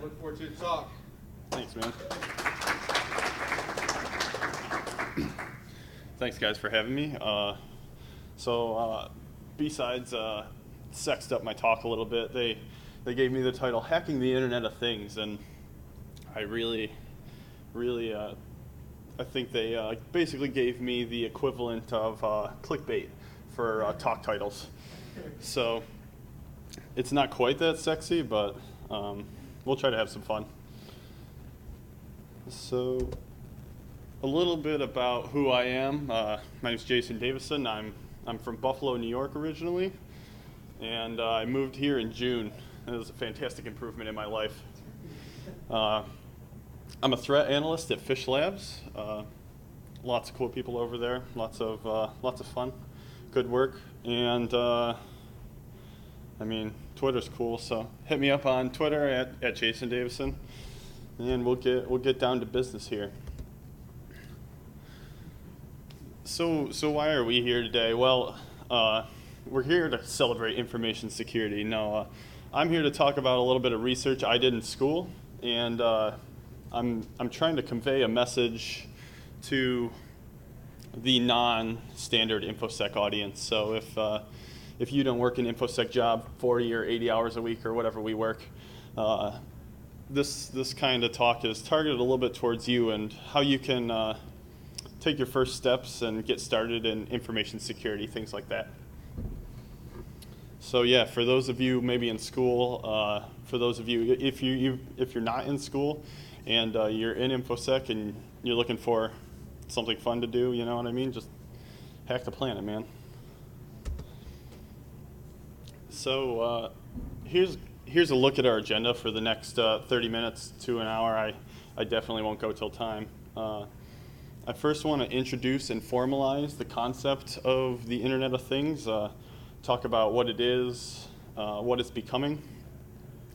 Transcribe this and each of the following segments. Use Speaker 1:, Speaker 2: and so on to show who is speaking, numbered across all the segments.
Speaker 1: look forward to the talk.
Speaker 2: Thanks, man. Thanks, guys, for having me. BSides sexed up my talk a little bit. They gave me the title "Hacking the Internet of Things," and I really, I think they basically gave me the equivalent of clickbait for talk titles. So it's not quite that sexy, but we'll try to have some fun. So a little bit about who I am. My name's Davison. I'm from Buffalo, New York originally, and I moved here in June. It was a fantastic improvement in my life. I'm a threat analyst at Fish Labs. Lots of cool people over there. Lots of fun, good work, and I mean, Twitter's cool. So hit me up on Twitter at Jason Davison, and we'll get down to business here. So why are we here today? Well, we're here to celebrate information security. No, I'm here to talk about a little bit of research I did in school, and I'm trying to convey a message to the non-standard InfoSec audience. So if you don't work an InfoSec job 40 or 80 hours a week or whatever we work, this kind of talk is targeted a little bit towards you and how you can take your first steps and get started in information security, things like that. So yeah, for those of you maybe in school, for those of you, if you're not in school and you're in InfoSec and you're looking for something fun to do, you know what I mean? Just hack the planet, man. So here's a look at our agenda for the next 30 minutes to an hour. I definitely won't go till time. I first want to introduce and formalize the concept of the Internet of Things, talk about what it is, what it's becoming,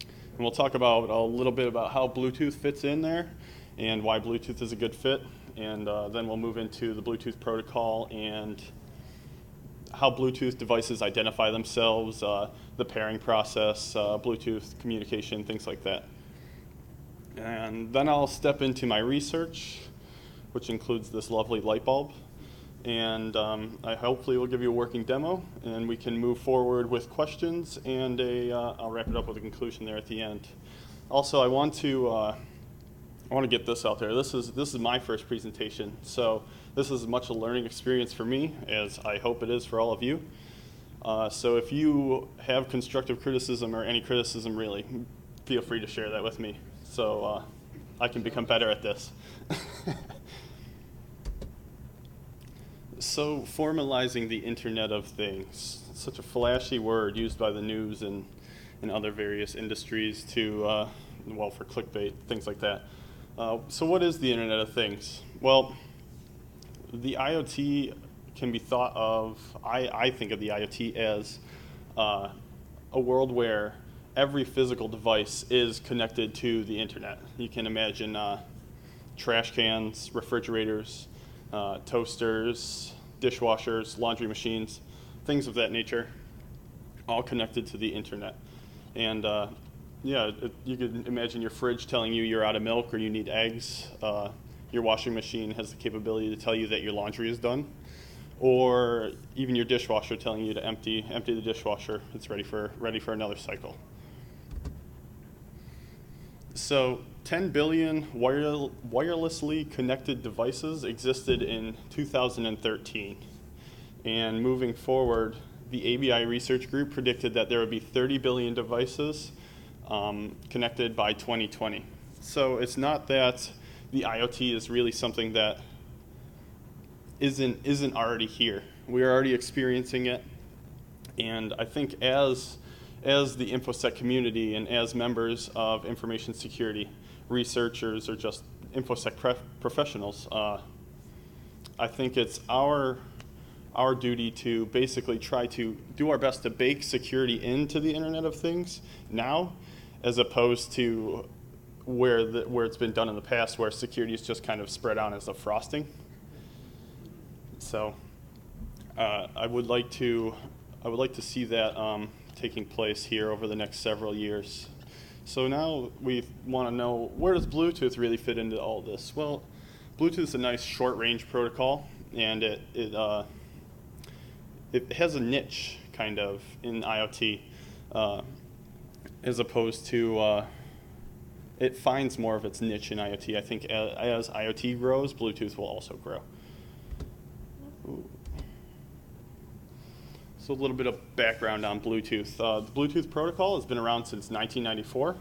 Speaker 2: and we'll talk about a little bit about how Bluetooth fits in there and why Bluetooth is a good fit, and then we'll move into the Bluetooth protocol and how Bluetooth devices identify themselves, the pairing process, Bluetooth communication, things like that. And then I'll step into my research, which includes this lovely light bulb. And I hopefully will give you a working demo, and we can move forward with questions, and I'll wrap it up with a conclusion there at the end. Also, I want to get this out there. This is my first presentation, so this is as much a learning experience for me as I hope it is for all of you. So if you have constructive criticism or any criticism really, feel free to share that with me so I can become better at this. So formalizing the Internet of Things, such a flashy word used by the news and other various industries to, well, for clickbait, things like that. So what is the Internet of Things? Well, the IoT can be thought of, I think of the IoT as a world where every physical device is connected to the Internet. You can imagine trash cans, refrigerators, toasters, dishwashers, laundry machines, things of that nature, all connected to the Internet. And yeah, you could imagine your fridge telling you you're out of milk or you need eggs. Your washing machine has the capability to tell you that your laundry is done. Or even your dishwasher telling you to empty the dishwasher. It's ready for another cycle. So 10 billion wirelessly connected devices existed in 2013. And moving forward, the ABI research group predicted that there would be 30 billion devices connected by 2020. So it's not that the IoT is really something that isn't already here. We're already experiencing it. And I think as the InfoSec community and as members of information security, researchers or just InfoSec professionals, I think it's our duty to basically try to do our best to bake security into the Internet of Things now, as opposed to where it's been done in the past, where security is just kind of spread out as a frosting. So I would like to see that taking place here over the next several years, So now we want to know, where does Bluetooth really fit into all this? Well, Bluetooth is a nice short-range protocol, and it has a niche kind of in IoT, as opposed to it finds more of its niche in IoT. I think as IoT grows, Bluetooth will also grow. Ooh. So a little bit of background on Bluetooth. The Bluetooth protocol has been around since 1994,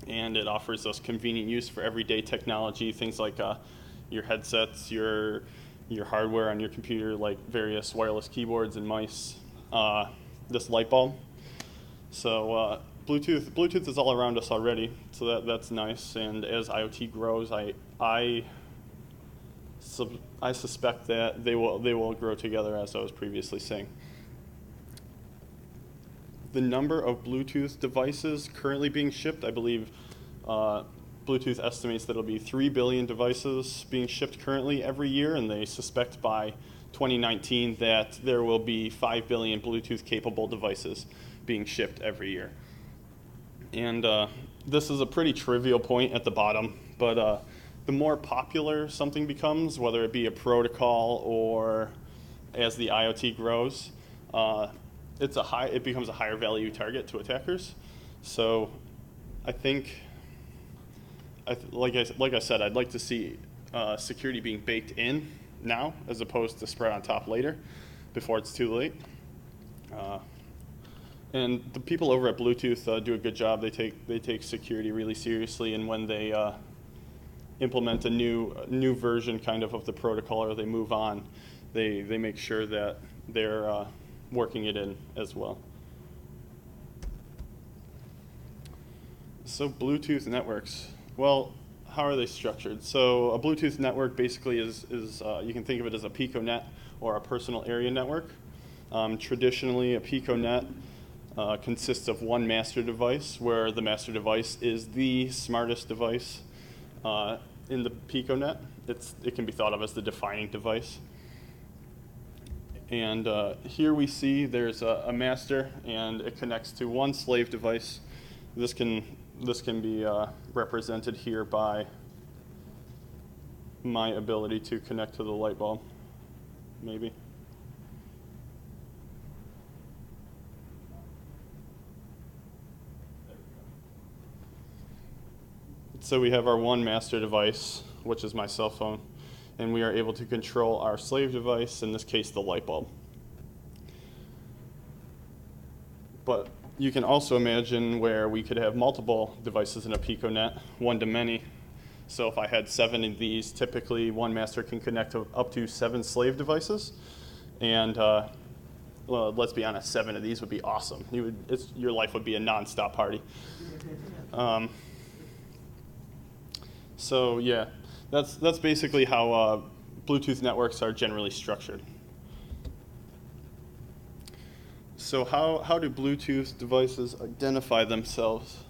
Speaker 2: and it offers us convenient use for everyday technology, things like your headsets, your hardware on your computer, like various wireless keyboards and mice, this light bulb. So Bluetooth is all around us already, so that's nice. And as IoT grows, I suspect that they will grow together, as I was previously saying. The number of Bluetooth devices currently being shipped, I believe Bluetooth estimates that it'll be 3 billion devices being shipped currently every year, and they suspect by 2019 that there will be 5 billion Bluetooth-capable devices being shipped every year. And this is a pretty trivial point at the bottom, but the more popular something becomes, whether it be a protocol or as the IoT grows, it becomes a higher value target to attackers. So I think, like I said, I'd like to see security being baked in now as opposed to spread on top later, before it's too late. And the people over at Bluetooth do a good job. They take security really seriously, and when they implement a new version kind of the protocol, or they move on, they make sure that they're working it in as well. So Bluetooth networks. Well, how are they structured? So a Bluetooth network basically is you can think of it as a piconet or a personal area network. Traditionally, a piconet consists of one master device, where the master device is the smartest device in the piconet. It can be thought of as the defining device. And here we see there's a master, and it connects to one slave device. This can be represented here by my ability to connect to the light bulb, maybe. So we have our one master device, which is my cell phone, and we are able to control our slave device, in this case the light bulb. But you can also imagine where we could have multiple devices in a piconet, one to many. So if I had 7 of these, typically one master can connect to up to 7 slave devices. And well, let's be honest, 7 of these would be awesome. Your life would be a non-stop party. So yeah, that's basically how Bluetooth networks are generally structured. So how do Bluetooth devices identify themselves?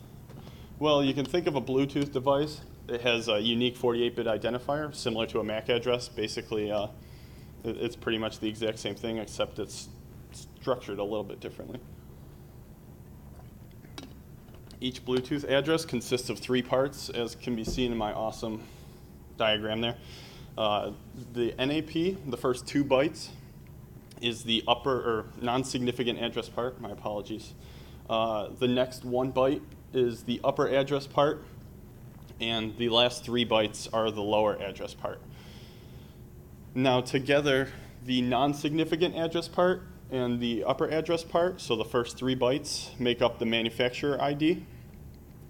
Speaker 2: Well, you can think of a Bluetooth device. It has a unique 48-bit identifier, similar to a MAC address. Basically, it's pretty much the exact same thing, except it's structured a little bit differently. Each Bluetooth address consists of 3 parts, as can be seen in my awesome diagram there. The NAP, the first 2 bytes, is the upper or non-significant address part. My apologies. The next 1 byte is the upper address part, and the last 3 bytes are the lower address part. Now together, the non-significant address part and the upper address part, so the first 3 bytes, make up the manufacturer ID,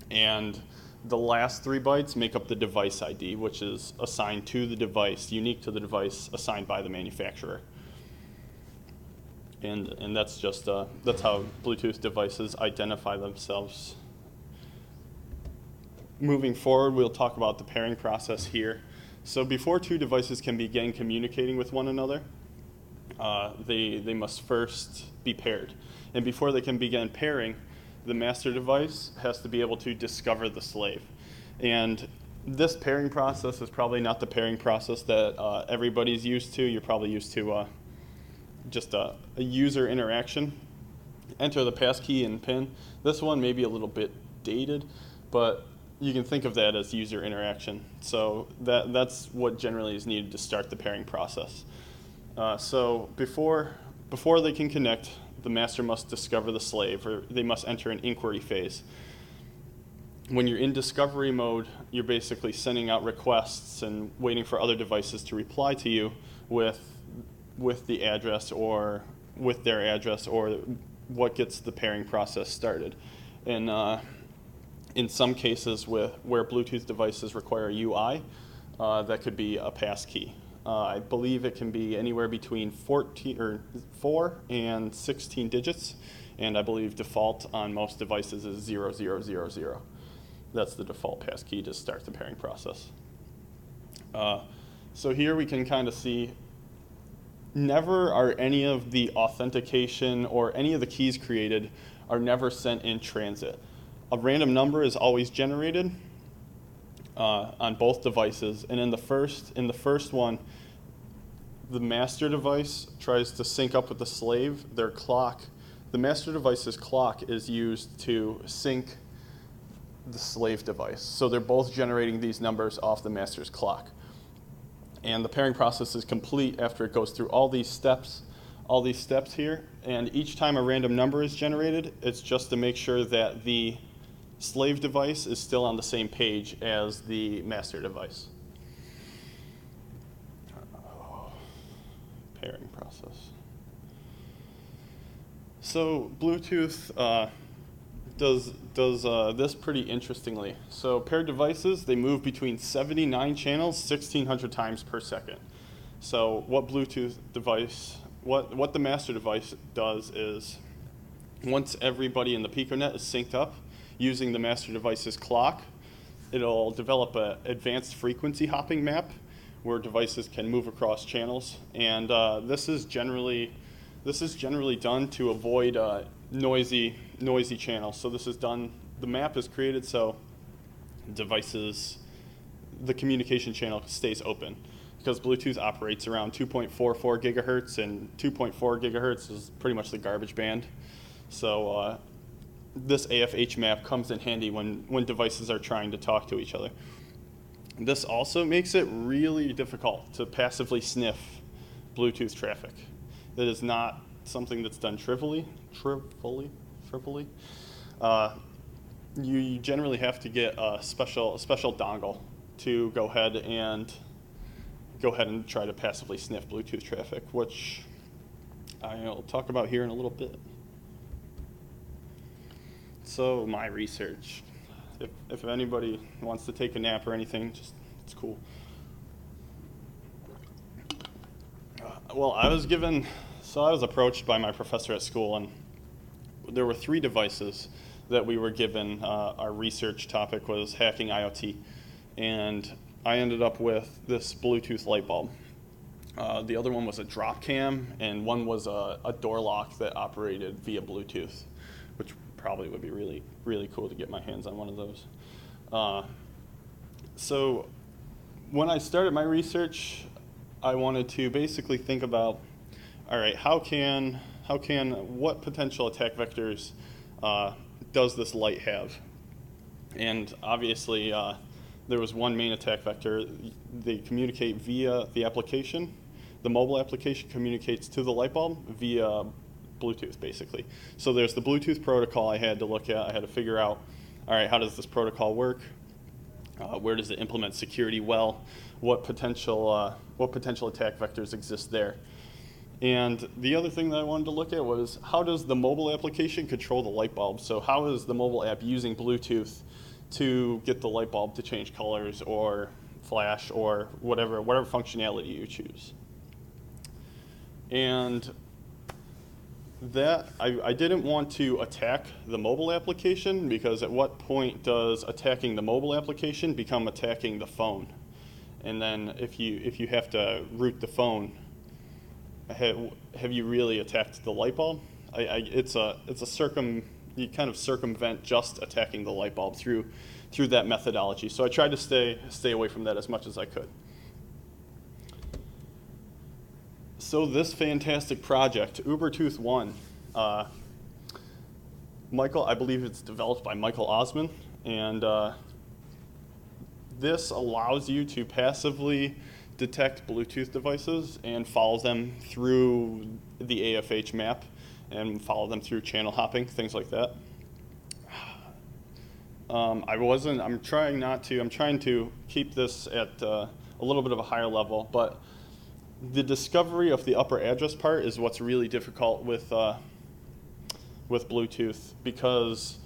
Speaker 2: and the last 3 bytes make up the device ID, which is assigned to the device, unique to the device, assigned by the manufacturer. And that's just that's how Bluetooth devices identify themselves. Moving forward, we'll talk about the pairing process here. So before 2 devices can begin communicating with one another, they must first be paired. And before they can begin pairing, the master device has to be able to discover the slave. And this pairing process is probably not the pairing process that everybody's used to. You're probably used to just a user interaction. Enter the passkey and PIN. This one may be a little bit dated, but you can think of that as user interaction. So that's what generally is needed to start the pairing process. So before they can connect, the master must discover the slave, or they must enter an inquiry phase. When you're in discovery mode, you're basically sending out requests and waiting for other devices to reply to you with the address or with their address, or what gets the pairing process started. And in some cases where Bluetooth devices require a UI, that could be a passkey. I believe it can be anywhere between 4 and 16 digits, and I believe default on most devices is 0000. That's the default passkey to start the pairing process. So here we can kind of see, never are any of the authentication or any of the keys created are never sent in transit. A random number is always generated on both devices, and in the first one, the master device tries to sync up with the slave. Their clock, the master device's clock is used to sync the slave device. So they're both generating these numbers off the master's clock. And the pairing process is complete after it goes through all these steps here. And each time a random number is generated, it's just to make sure that the slave device is still on the same page as the master device. Pairing process. So Bluetooth does this pretty interestingly. So paired devices, they move between 79 channels 1,600 times per second. So what Bluetooth device, what the master device does is, once everybody in the PicoNet is synced up using the master device's clock, it'll develop an advanced frequency hopping map where devices can move across channels, and this is generally done to avoid noisy channels. So this is done. The map is created so devices, the communication channel stays open, because Bluetooth operates around 2.44 gigahertz, and 2.4 gigahertz is pretty much the garbage band. So this AFH map comes in handy when devices are trying to talk to each other. This also makes it really difficult to passively sniff Bluetooth traffic. That is not something that's done trivially. You generally have to get a special dongle to go ahead and try to passively sniff Bluetooth traffic, which I'll talk about here in a little bit. So my research. If anybody wants to take a nap or anything, it's cool. Well, I was approached by my professor at school, and there were 3 devices that we were given. Our research topic was hacking IoT, and I ended up with this Bluetooth light bulb. The other one was a drop cam, and one was a door lock that operated via Bluetooth, which probably would be really, really cool to get my hands on one of those. So when I started my research, I wanted to basically think about, all right, what potential attack vectors does this light have? And obviously, there was one main attack vector. They communicate via the application. The mobile application communicates to the light bulb via Bluetooth, basically. So there's the Bluetooth protocol I had to look at. I had to figure out, all right, how does this protocol work? Where does it implement security well? What potential attack vectors exist there? And the other thing that I wanted to look at was, how does the mobile application control the light bulb? So how is the mobile app using Bluetooth to get the light bulb to change colors or flash or whatever functionality you choose? And that I didn't want to attack the mobile application, because at what point does attacking the mobile application become attacking the phone? And then if you have to root the phone, have you really attacked the light bulb? You kind of circumvent just attacking the light bulb through that methodology. So I tried to stay away from that as much as I could. So this fantastic project, Ubertooth 1, I believe it's developed by Michael Osman, and this allows you to passively detect Bluetooth devices and follow them through the AFH map and follow them through channel hopping, things like that. I'm trying to keep this at a little bit of a higher level, but the discovery of the upper address part is what's really difficult with Bluetooth, because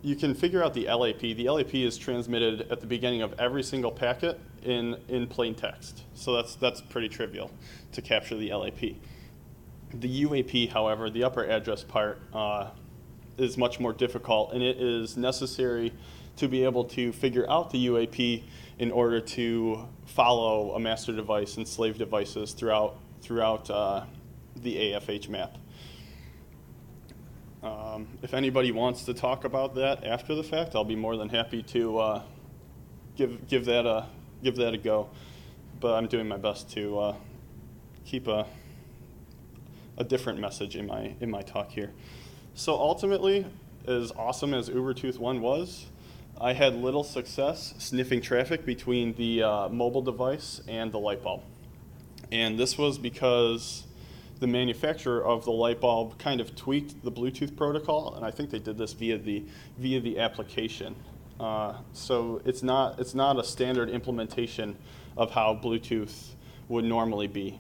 Speaker 2: you can figure out the LAP. The LAP is transmitted at the beginning of every single packet in plain text. So that's pretty trivial to capture the LAP. The UAP, however, the upper address part, is much more difficult, and it is necessary to be able to figure out the UAP in order to follow a master device and slave devices throughout the AFH map. If anybody wants to talk about that after the fact, I'll be more than happy to give that a go. But I'm doing my best to keep a different message in my talk here. So ultimately, as awesome as Ubertooth 1 was, I had little success sniffing traffic between the mobile device and the light bulb. And this was because the manufacturer of the light bulb kind of tweaked the Bluetooth protocol, and I think they did this via the application. So it's not a standard implementation of how Bluetooth would normally be.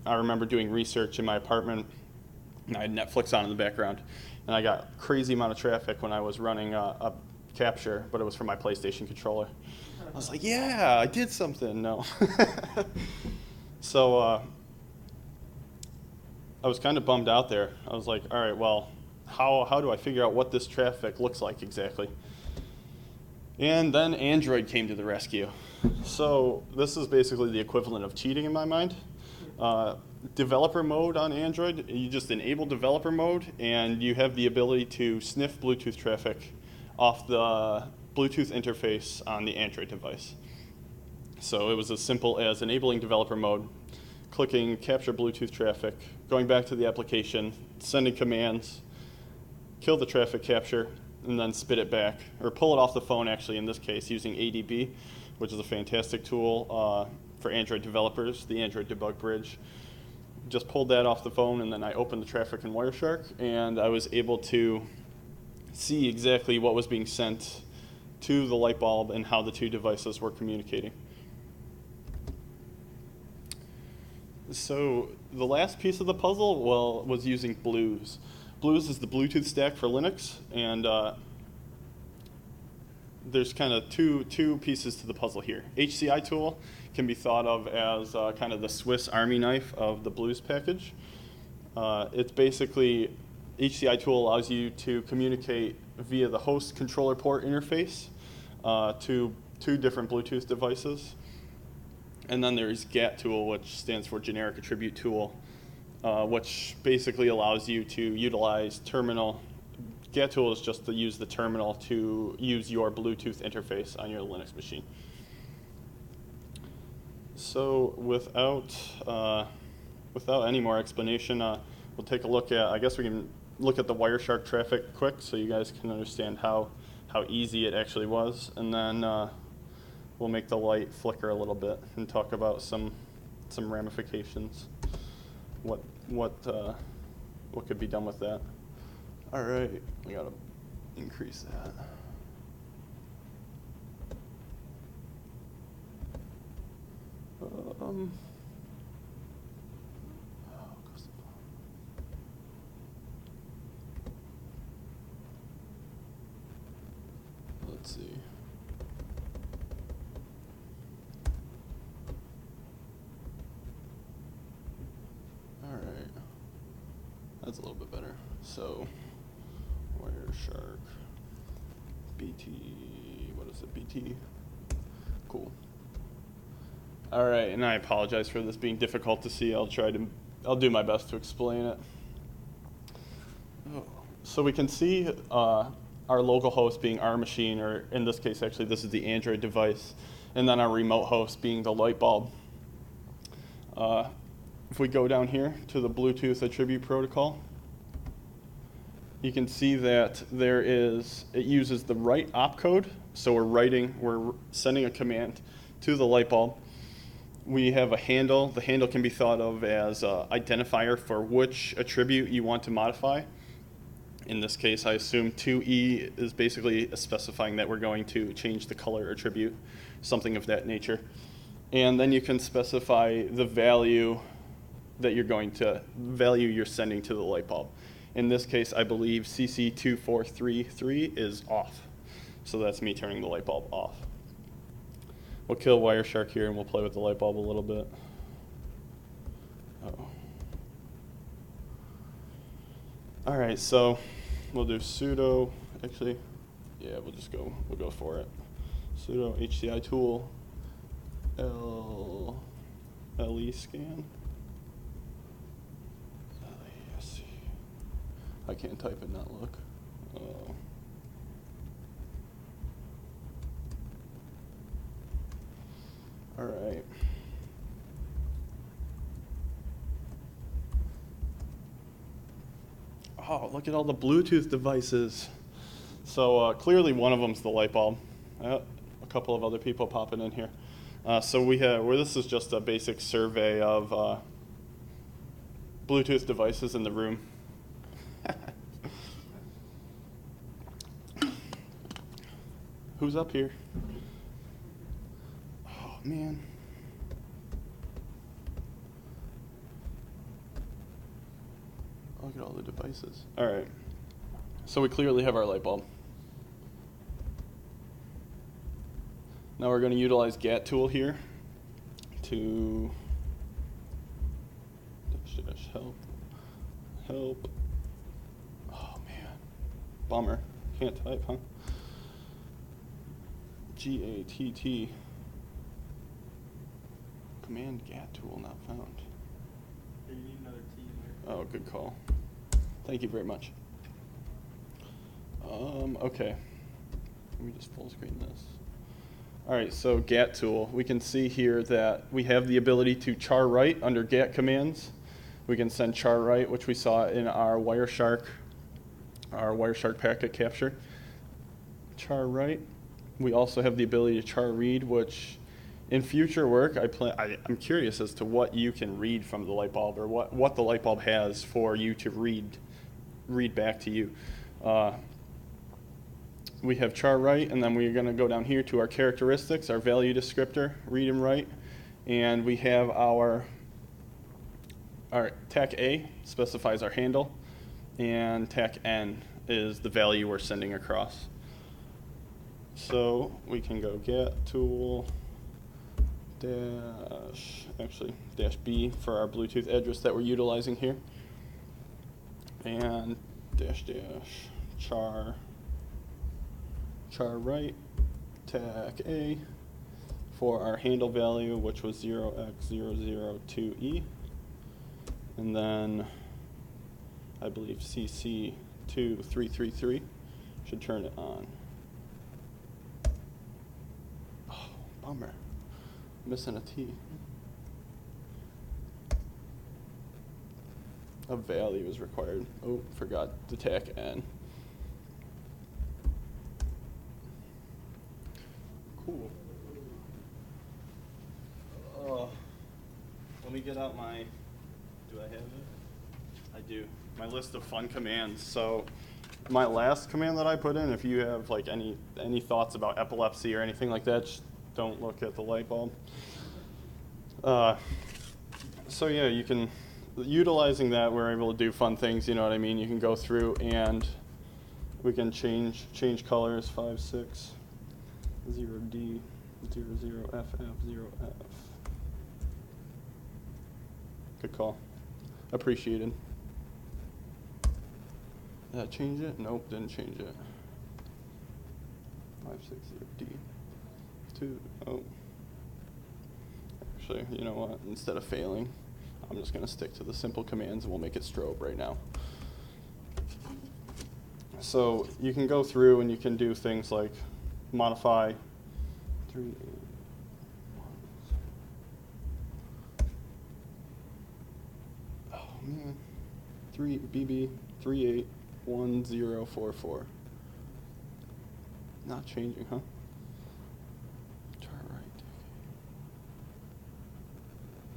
Speaker 2: I remember doing research in my apartment, and I had Netflix on in the background, and I got crazy amount of traffic when I was running a capture, but it was from my PlayStation controller. I was like, yeah, I did something. No. So I was kind of bummed out there. I was like, all right, well, how do I figure out what this traffic looks like exactly? And then Android came to the rescue. So this is basically the equivalent of cheating in my mind. Developer mode on Android, you just enable developer mode, and you have the ability to sniff Bluetooth traffic off the Bluetooth interface on the Android device. So it was as simple as enabling developer mode, clicking capture Bluetooth traffic, going back to the application, sending commands, kill the traffic capture, and then spit it back, or pull it off the phone actually in this case using ADB, which is a fantastic tool for Android developers, the Android Debug bridge. Just pulled that off the phone, and then I opened the traffic in Wireshark, and I was able to see exactly what was being sent to the light bulb and how the two devices were communicating. So the last piece of the puzzle, well, was using Blues. Blues is the Bluetooth stack for Linux, and there's kind of two pieces to the puzzle here. HCI tool can be thought of as kind of the Swiss Army knife of the Blues package. It's basically, HCI tool allows you to communicate via the host controller port interface to two different Bluetooth devices. And then there's GAT tool, which stands for Generic Attribute Tool, which basically allows you to utilize terminal. GAT tool is just to use the terminal to use your Bluetooth interface on your Linux machine. So without any more explanation, we'll take a look at, I guess we can look at the Wireshark traffic quick so you guys can understand how easy it actually was. And then we'll make the light flicker a little bit and talk about some ramifications, what could be done with that. All right, we gotta increase that. Let's see. All right, that's a little bit better. So, Wireshark, BT, what is it, BT? Cool. All right, and I apologize for this being difficult to see. I'll do my best to explain it. So we can see our local host being our machine, or in this case, actually, this is the Android device, and then our remote host being the light bulb. If we go down here to the Bluetooth attribute protocol, you can see that it uses the right opcode. So we're sending a command to the light bulb. We have a handle. The handle can be thought of as an identifier for which attribute you want to modify. In this case, I assume 2E is basically specifying that we're going to change the color attribute, something of that nature. And then you can specify the value that you're sending to the light bulb. In this case, I believe CC2433 is off. So that's me turning the light bulb off. We'll kill Wireshark here and we'll play with the light bulb a little bit. Uh-oh. All right, so we'll do sudo, actually, yeah, we'll go for it. Sudo HCI tool, LE scan. I can't type and not look. All right. Oh, look at all the Bluetooth devices. So clearly one of them's the light bulb. A couple of other people popping in here. So this is just a basic survey of Bluetooth devices in the room. Who's up here? Oh, man. Look at all the devices. All right. So we clearly have our light bulb. Now we're going to utilize GAT tool here to help. Oh, man. Bummer. Can't type, huh? GATT. Command GAT tool not found.
Speaker 1: You need another T in there.
Speaker 2: Oh, good call. Thank you very much. Okay. Let me just full screen this. All right, so GAT tool. We can see here that we have the ability to char write under GAT commands. We can send char write, which we saw in our Wireshark packet capture. Char write. We also have the ability to char read, which in future work, I'm curious as to what you can read from the light bulb, or what the light bulb has for you to read back to you. We have char write, and then we're going to go down here to our characteristics, our value descriptor, read and write, and we have our TAC A specifies our handle, and TAC N is the value we're sending across. So we can go GAT tool dash B for our Bluetooth address that we're utilizing here, and dash char write TAC A for our handle value, which was 0x002E, and then I believe CC2333 should turn it on. Bummer. Missing a T. A value is required. Oh, forgot the TAC N. Cool. Let me get out my, do I have it? I do. My list of fun commands. So my last command that I put in, if you have like any thoughts about epilepsy or anything like that, just don't look at the light bulb. So yeah, you can, utilizing that, we're able to do fun things, you know what I mean? You can go through and we can change colors, 5, 6, 0D, 0, FF, 0F. Good call. Appreciated. Did that change it? Nope, didn't change it. 560D. 2. Oh. Actually, you know what? Instead of failing, I'm just going to stick to the simple commands and we'll make it strobe right now. So you can go through and you can do things like modify 3, 8, 1. Oh man. 3 BB 38 1044. Not changing, huh? Try right.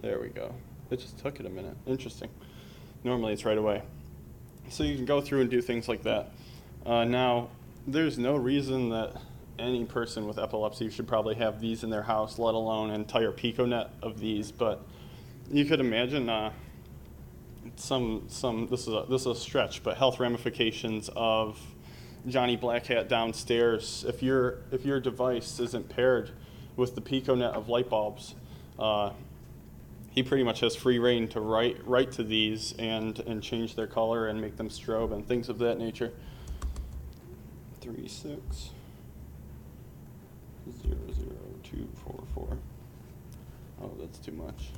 Speaker 2: There we go. It just took it a minute. Interesting. Normally it's right away. So you can go through and do things like that. Now, there's no reason that any person with epilepsy should probably have these in their house, let alone an entire piconet of these. But you could imagine this is a stretch, but health ramifications of Johnny Black Hat downstairs. If your device isn't paired with the piconet of light bulbs, he pretty much has free reign to write to these and change their color and make them strobe and things of that nature. 3600244. Oh, that's too much.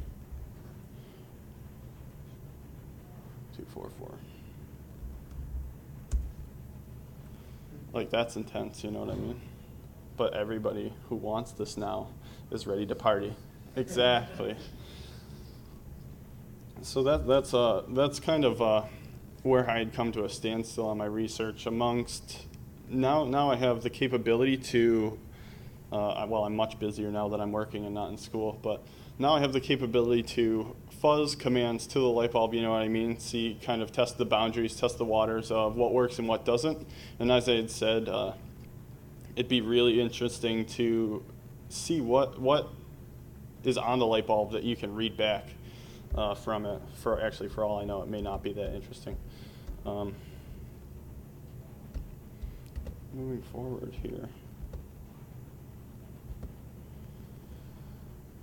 Speaker 2: 244. Like, that's intense, you know what I mean? But everybody who wants this now is ready to party. Exactly. So that's kind of where I had come to a standstill on my research. Amongst now I have the capability to. Well, I'm much busier now that I'm working and not in school, but now I have the capability to fuzz commands to the light bulb, you know what I mean? See, kind of test the boundaries, test the waters of what works and what doesn't. And as I had said, it'd be really interesting to see what is on the light bulb that you can read back from it. For all I know, it may not be that interesting. Moving forward here.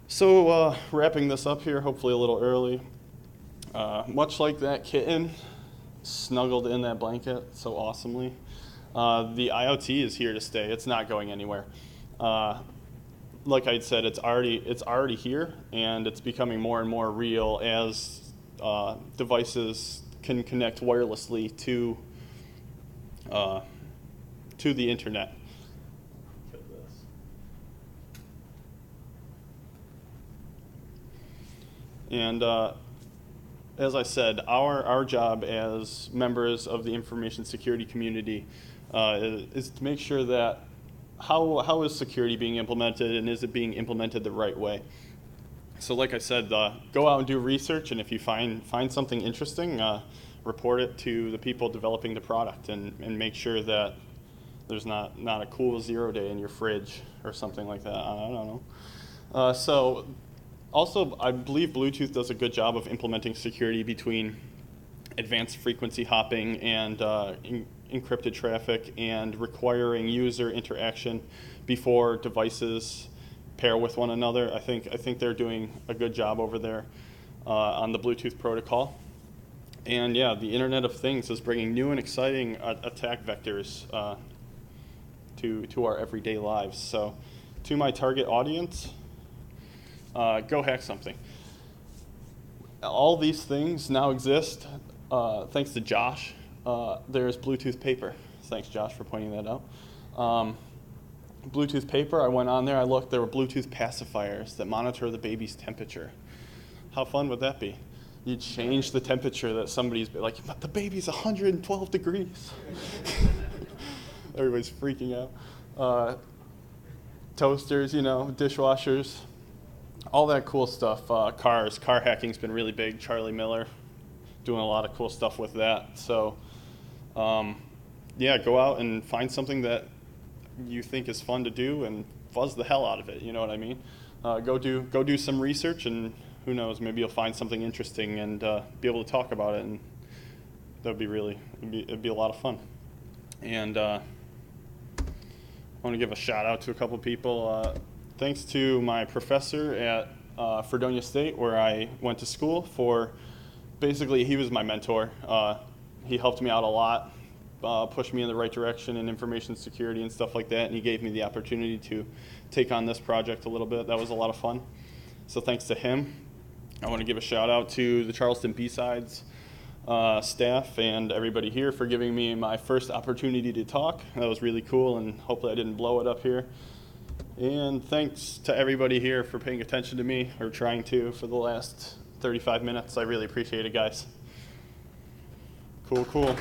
Speaker 2: So wrapping this up here, hopefully a little early. Much like that kitten snuggled in that blanket so awesomely, the IoT is here to stay. It's not going anywhere. Like I said, it's already here, and it's becoming more and more real as devices can connect wirelessly to the internet. And as I said, our job as members of the information security community is to make sure that how is security being implemented, and is it being implemented the right way? So like I said, go out and do research, and if you find something interesting, report it to the people developing the product, and make sure that there's not a cool 0 day in your fridge or something like that. I don't know. So also, I believe Bluetooth does a good job of implementing security between advanced frequency hopping and encrypted traffic, and requiring user interaction before devices pair with one another. I think they're doing a good job over there on the Bluetooth protocol. And yeah, the Internet of Things is bringing new and exciting attack vectors to our everyday lives. So, to my target audience, go hack something. All these things now exist thanks to Josh. There's Bluetooth paper. Thanks, Josh, for pointing that out. Bluetooth paper, I went on there, I looked, there were Bluetooth pacifiers that monitor the baby's temperature. How fun would that be? You change the temperature that somebody's like, but the baby's 112 degrees. Everybody's freaking out. Toasters, dishwashers, all that cool stuff. Cars, car hacking's been really big. Charlie Miller doing a lot of cool stuff with that. So, yeah, go out and find something that you think is fun to do and fuzz the hell out of it. You know what I mean? Go do some research, and who knows, maybe you'll find something interesting and be able to talk about it, and that'd be it'd be a lot of fun. And I want to give a shout out to a couple people. Thanks to my professor at Fredonia State, where I went to school for. Basically, he was my mentor. He helped me out a lot, pushed me in the right direction in information security and stuff like that, and he gave me the opportunity to take on this project a little bit. That was a lot of fun. So thanks to him. I want to give a shout out to the Charleston BSides staff and everybody here for giving me my first opportunity to talk. That was really cool, and hopefully I didn't blow it up here. And thanks to everybody here for paying attention to me, or trying to, for the last 35 minutes. I really appreciate it, guys. Cool.